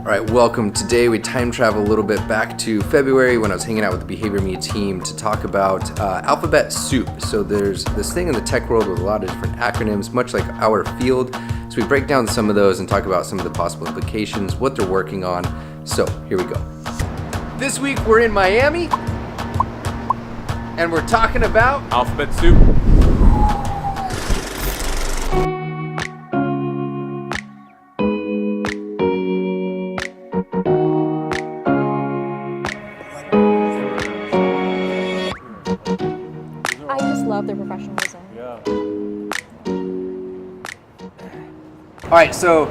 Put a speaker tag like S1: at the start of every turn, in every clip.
S1: All right, welcome. Today we time travel a little bit back to February when I was hanging out with the BehaviorMe team to talk about alphabet soup. So there's this thing in the tech world with a lot of different acronyms, much like our field. So we break down some of those and talk about some of the possible implications, what they're working on. So here we go. This week we're in Miami and we're talking about
S2: alphabet soup.
S3: I just love their professionalism.
S2: Yeah.
S1: All right, so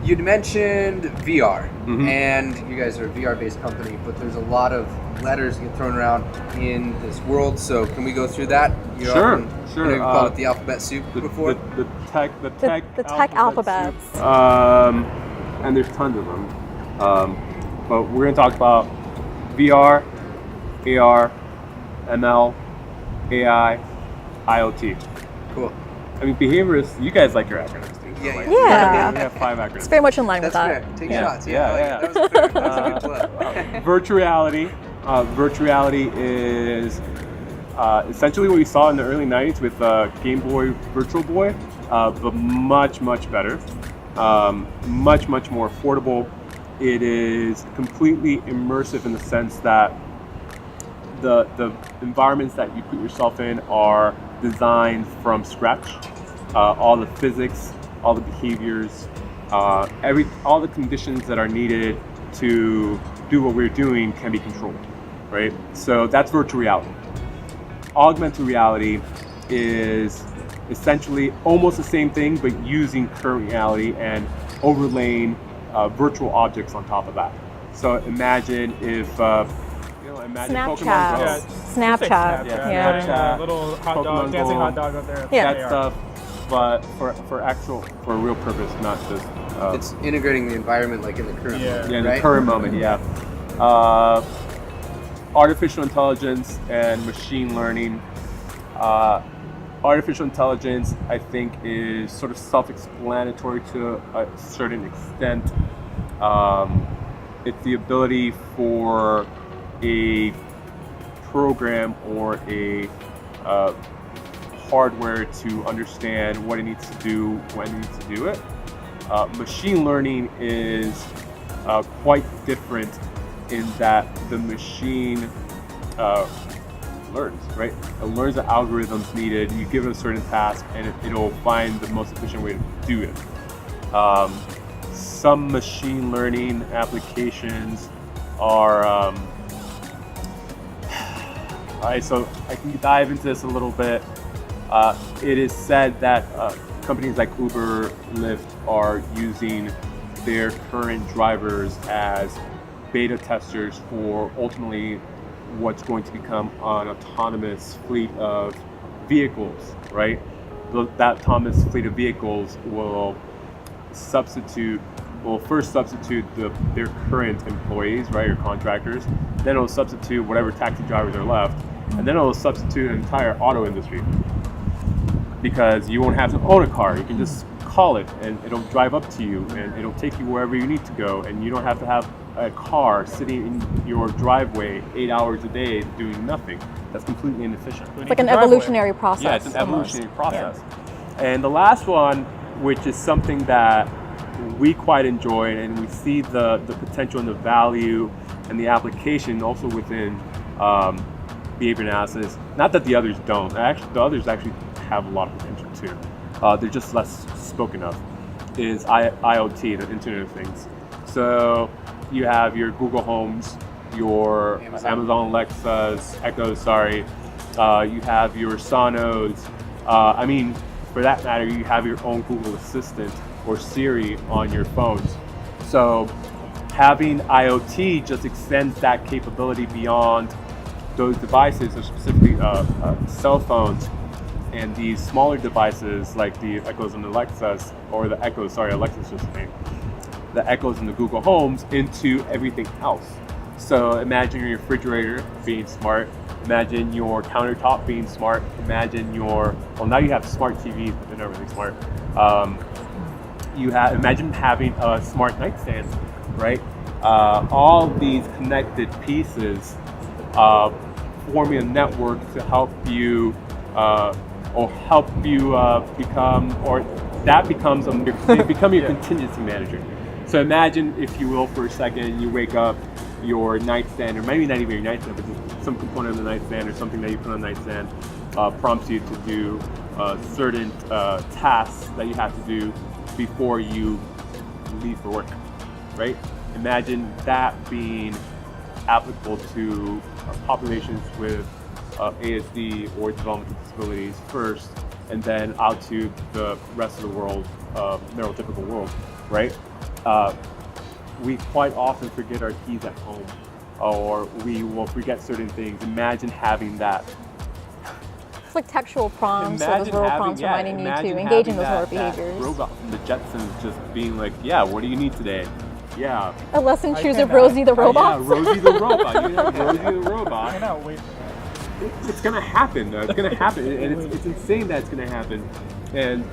S1: you'd mentioned VR, and you guys are a VR-based company, but there's a lot of letters that get thrown around in this world. So can we go through that?
S2: Sure.
S1: You called it the alphabet soup before.
S2: The tech
S3: alphabets.
S2: soup. And there's tons of them. But we're going to talk about VR, AR, ML, AI, IoT.
S1: Cool.
S2: I mean, behaviorists, you guys like your acronyms too.
S1: Yeah,
S2: Like,
S3: yeah.
S2: We have 5 acronyms.
S3: It's very much in line
S1: That's
S3: with that.
S1: fair. Take
S2: Yeah.
S1: shots.
S2: Yeah.
S1: That was fair. That was a good plug.
S2: Virtual reality. Virtual reality is essentially what we saw in the early 90s with Game Boy Virtual Boy, but much better, much more affordable. It is completely immersive in the sense that the environments that you put yourself in are designed from scratch. All the physics, all the behaviors, all the conditions that are needed to do what we're doing can be controlled, right? So that's virtual reality. Augmented reality is essentially almost the same thing, but using current reality and overlaying virtual objects on top of that. So imagine if, imagine Pokemon Go.
S3: Snapchat.
S2: Yeah.
S4: Putting a little hot dog,
S2: Pokemon
S4: dancing
S2: Go.
S4: hot dog up there.
S3: Yeah.
S2: That stuff, but for a real purpose, not just
S1: It's integrating the environment like in the current moment,
S2: in
S1: right?
S2: the current moment. Yeah. Artificial intelligence and machine learning. Artificial intelligence, I think, is sort of self-explanatory to a certain extent. It's the ability for a program or a hardware to understand what it needs to do, when it needs to do it. Machine learning is quite different in that the machine learns, right? It learns the algorithms needed. You give it a certain task, and it'll find the most efficient way to do it. Some machine learning applications are. All right, so I can dive into this a little bit. It is said that companies like Uber, Lyft are using their current drivers as beta testers for ultimately what's going to become an autonomous fleet of vehicles, right? That autonomous fleet of vehicles will first substitute their current employees, right, or contractors. Then it'll substitute whatever taxi drivers are left, and then it'll substitute an entire auto industry. Because you won't have to own a car, you can just call it and it'll drive up to you and it'll take you wherever you need to go, and you don't have to have a car sitting in your driveway 8 hours a day doing nothing. That's completely inefficient.
S3: It's like an evolutionary process.
S2: Yeah, it's an
S3: almost.
S2: evolutionary process. Yeah. And the last one, which is something that we quite enjoy, and we see the potential and the value and the application also within behavior analysis. Not that the others don't. The others actually have a lot of potential too. They're just less spoken of. Is IoT, the Internet of Things. So you have your Google Homes, your Amazon Alexas, Echoes. You have your Sonos. For that matter, you have your own Google Assistant or Siri on your phones. So having IoT just extends that capability beyond those devices, or specifically cell phones, and these smaller devices like the Echoes and Alexas, or the Echoes, Alexa's just a name, the Echoes and the Google Homes, into everything else. So imagine your refrigerator being smart, imagine your countertop being smart, imagine now you have smart TVs, but they're not really smart. Imagine having a smart nightstand right? All these connected pieces forming a network to help you become, or that becomes they become your contingency manager. So imagine, if you will, for a second, you wake up, your nightstand, or maybe not even your nightstand, but just some component of the nightstand or something that you put on the nightstand prompts you to do certain tasks that you have to do before you leave for work, right? Imagine that being applicable to populations with ASD or developmental disabilities first, and then out to the rest of the world, neurotypical world, right? We quite often forget our keys at home, or we will forget certain things. Imagine having that.
S3: It's like textual prompts, so those little prompts reminding you to engage in those lower behaviors.
S2: Robot from the Jetsons just being like, yeah, what do you need today? Yeah.
S3: A lesson choose of Rosie the robot.
S2: Yeah, Rosie the robot. You know, Rosie the robot.
S4: I cannot wait.
S2: It's gonna happen. It's gonna happen, and it's insane that it's gonna happen, and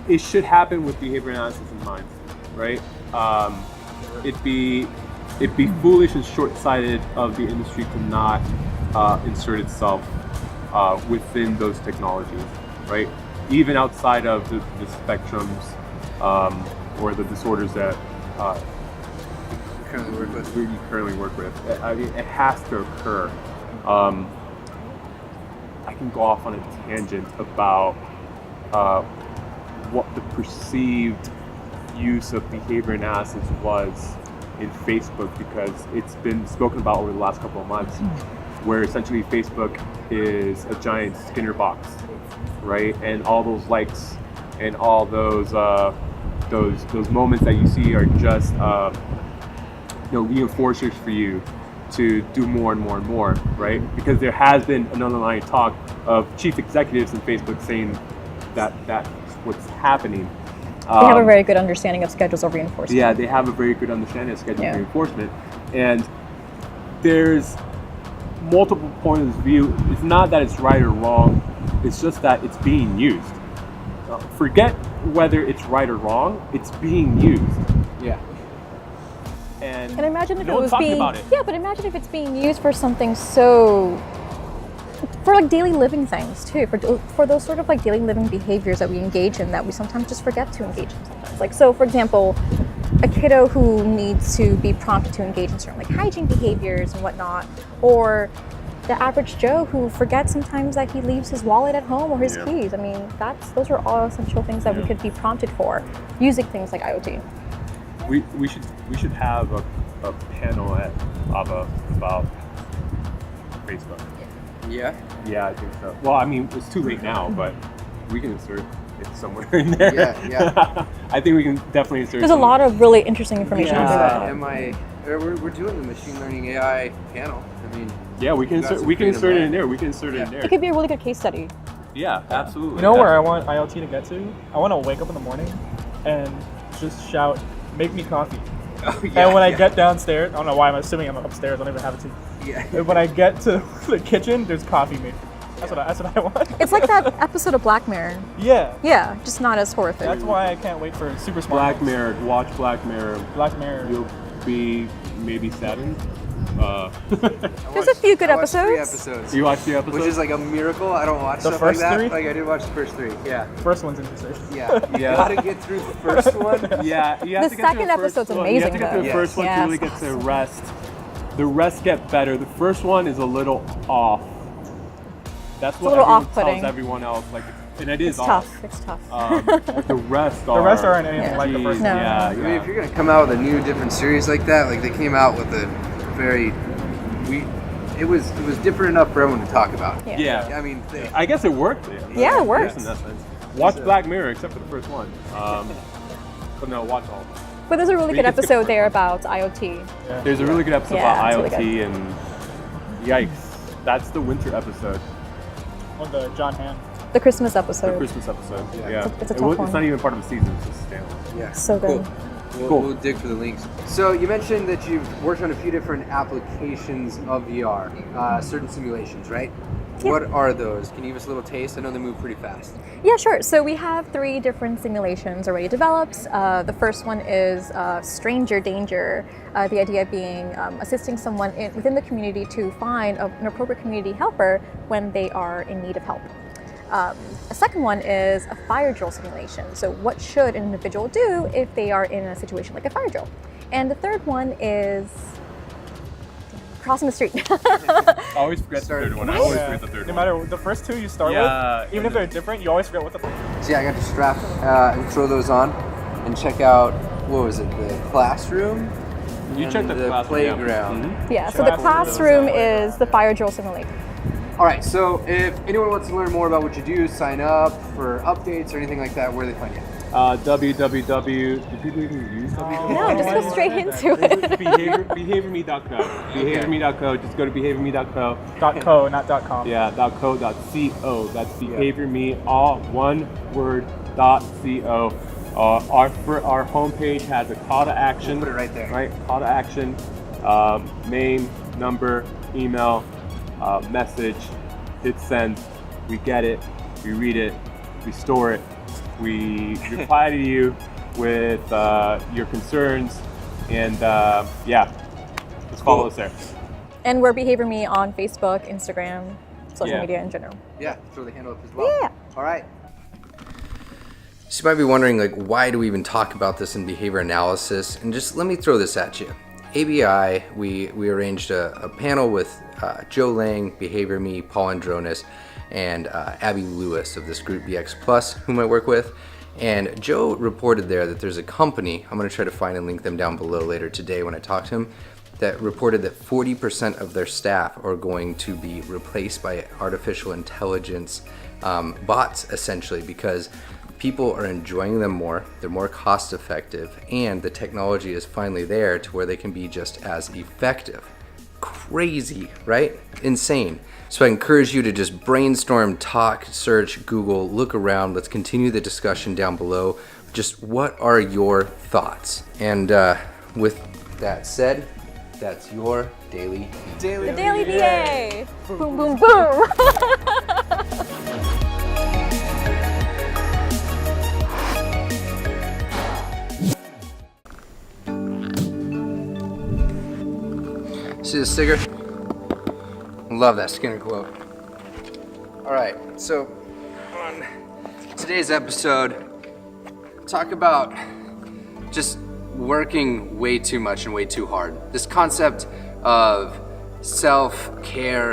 S2: it should happen with behavior analysis in mind, right? It'd be foolish and short-sighted of the industry to not insert itself within those technologies, right? Even outside of the spectrums or the disorders that you currently work with. I mean, it has to occur. I can go off on a tangent about what the perceived use of behavior analysis was in Facebook, because it's been spoken about over the last couple of months, where essentially Facebook is a giant Skinner box, right? And all those likes and all those moments that you see are just reinforcers for you to do more and more and more, right? Because there has been an underlying talk of chief executives in Facebook saying that that's what's happening.
S3: They have a very good understanding of schedules of reinforcement.
S2: Yeah, they have a very good understanding of schedules of reinforcement. And there's multiple points of view. It's not that it's right or wrong, it's just that it's being used. Forget whether it's right or wrong, it's being used.
S1: Yeah.
S3: And imagine if
S2: no
S3: it was
S2: one's talking
S3: being
S2: about it.
S3: Yeah, but imagine if it's being used for something so, for like daily living things too, for those sort of like daily living behaviors that we engage in that we sometimes just forget to engage in sometimes. Like, so for example, a kiddo who needs to be prompted to engage in certain like hygiene behaviors and whatnot, or the average Joe who forgets sometimes that he leaves his wallet at home or his keys. I mean, those are all essential things that we could be prompted for using things like IoT.
S2: We should have a panel at ABBA about Facebook.
S1: Yeah.
S2: Yeah, I think so. Well, I mean, it's too late now, but we can insert it somewhere in there.
S1: Yeah.
S2: I think we can definitely insert.
S3: There's a lot of really interesting information on there.
S1: We're doing the machine learning AI panel. I mean.
S2: Yeah, we can insert it in there. We can insert it in there.
S3: It could be a really good case study.
S2: Yeah, absolutely.
S4: You know where I want IoT to get to? I want to wake up in the morning and just shout, "Make me coffee." And when I get downstairs, I don't know why I'm assuming I'm upstairs. I don't even have a tea.
S1: Yeah.
S4: And when I get to the kitchen, there's coffee made. That's what I want.
S3: It's like that episode of Black Mirror.
S4: Yeah.
S3: Yeah, just not as horrific.
S4: That's why I can't wait for super smart.
S2: Black Mirror. Watch Black Mirror.
S4: Black Mirror.
S2: You'll be maybe saddened.
S3: There's a few good
S1: I watched 3
S3: episodes.
S1: episodes.
S2: You watched the episode?
S1: Which is like a miracle. I don't watch
S4: The
S1: stuff like
S4: first
S1: that.
S4: 3?
S1: Like I did watch the first 3. Yeah.
S4: First one's interesting.
S1: Yeah. You gotta get through the first one.
S2: Yeah. You have
S3: The
S2: to get
S3: second
S2: through the first
S3: episode's
S2: one. You have to
S3: amazing,
S2: get through the
S3: though.
S2: first one to
S3: Yeah,
S2: really
S3: it's
S2: get to the rest. The rest get better. The first one is a little off. That's what
S3: little
S2: everyone
S3: off-putting.
S2: tells everyone else. Like, and it is
S3: It's
S2: off.
S3: tough. It's tough.
S2: The rest are.
S4: The rest aren't anything like the first
S3: No.
S4: one.
S2: Yeah.
S1: I mean, if you're gonna come out with a new, different series like that, like they came out with a very, it was different enough for everyone to talk about.
S2: Yeah.
S1: I mean,
S2: I guess it worked.
S3: Yeah, it worked.
S2: In that sense. Watch Black Mirror, except for the first one. But no, watch all of them.
S3: But there's a really
S2: But
S3: good
S2: you can skip
S3: episode
S2: part.
S3: there about IoT.
S2: There's a really good episode
S3: Yeah,
S2: about
S3: it's really
S2: IoT and yikes. That's the winter episode.
S4: On the John Hamm.
S3: The Christmas
S2: The
S3: episode.
S2: Christmas episode. Yeah.
S3: It's a tough one.
S2: It's not even part of the season, it's just standalone.
S1: yeah.
S3: So good.
S1: Cool. We'll dig for the links. So you mentioned that you've worked on a few different applications of VR, certain simulations, right? What are those? Can you give us a little taste? I know they move pretty fast.
S3: Yeah, sure. So we have 3 different simulations already developed. The first one is stranger danger. The idea being assisting someone within the community to find an appropriate community helper when they are in need of help. A second one is a fire drill simulation. So what should an individual do if they are in a situation like a fire drill? And the third one is crossing the street.
S2: I always forget the third one. I always forget the third
S4: No
S2: one.
S4: matter the first 2 you start
S2: Yeah,
S4: with, even if they're different, you always forget what the
S1: So yeah, I got to strap and throw those on and check out, what was it, the classroom?
S2: You
S1: and
S2: check the classroom, yeah.
S1: playground.
S2: Mhm.
S3: Yeah, so the classroom is the fire drill simulator.
S1: All right, so if anyone wants to learn more about what you do, sign up for updates or anything like that, where do they find you?
S2: www. Do people even use www?
S3: No, just go straight into it.
S2: BehaviorMe.co. BehaviorMe.co. Just go to BehaviorMe.co.
S4: .co, not .com.
S2: Yeah, .co.co. That's BehaviorMe, all one word, .co. Our homepage has a call to action.
S1: We'll put it right there.
S2: Right, call to action. Name, number, email, message. Hit send. We get it. We read it. We store it. We reply to you with your concerns, and just follow us there.
S3: And we're BehaviorMe on Facebook, Instagram, social
S2: Yeah.
S3: media in general.
S1: Yeah, throw the handle up as well.
S3: Yeah.
S1: All right. So you might be wondering, like, why do we even talk about this in behavior analysis? And just let me throw this at you. ABI, we arranged a panel with Joe Lang, BehaviorMe, Paul Andronis, and Abby Lewis of this group BX Plus, whom I work with. And Joe reported there that there's a company, I'm going to try to find and link them down below later today when I talk to him, that reported that 40% of their staff are going to be replaced by artificial intelligence bots, essentially, because people are enjoying them more, they're more cost effective, and the technology is finally there to where they can be just as effective. Crazy, right? Insane. So I encourage you to just brainstorm, talk, search, Google, look around. Let's continue the discussion down below. Just what are your thoughts? And with that said, that's your daily
S3: The Daily BA! Boom, boom, boom!
S1: See the sticker? Love that Skinner quote. All right, so on today's episode, talk about just working way too much and way too hard. This concept of self-care